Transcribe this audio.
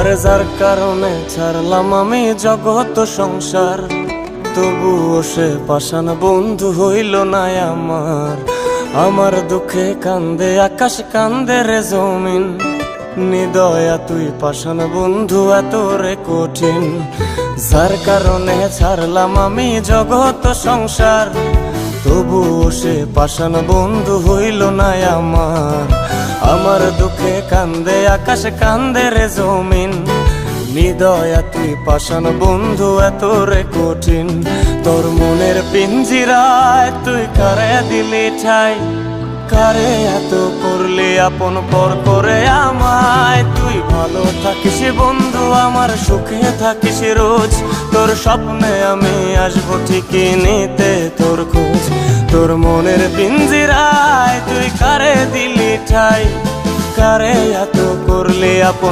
আরে যার কারণে ছাড়লাম আমি জগৎ সংসার, তবুও সে পাষাণ বন্ধু হইল না আমার। আমার দুঃখে কান্দে আকাশ, কান্দে রে জমিন, নিদয়া তুই পাষাণ বন্ধু এত রে কঠিন। যার কারণে ছাড়লাম আমি জগৎ সংসার, তবুও সে পাষাণ বন্ধু হইল না আমার। আমার দুঃখে কান্দে আকাশ, কান্দে রে জমিন, নিদয়া তুই পাষাণ বন্ধু এত রে কঠিন। তোর মনের পিঞ্জিরায় তুই কারে দিলি ঠাই, কারে এত করলি আপন পর করে আমায়। তুই ভালো থাকিস বন্ধু আমার, সুখে থাকিস রোজ, তোর স্বপ্নে আমি আসবো ঠিকই নিতে তোর খোঁজ। তোর মনের পিঞ্জিরায় তুই কারে দিলি ঠাই, কারে এত করলি আপন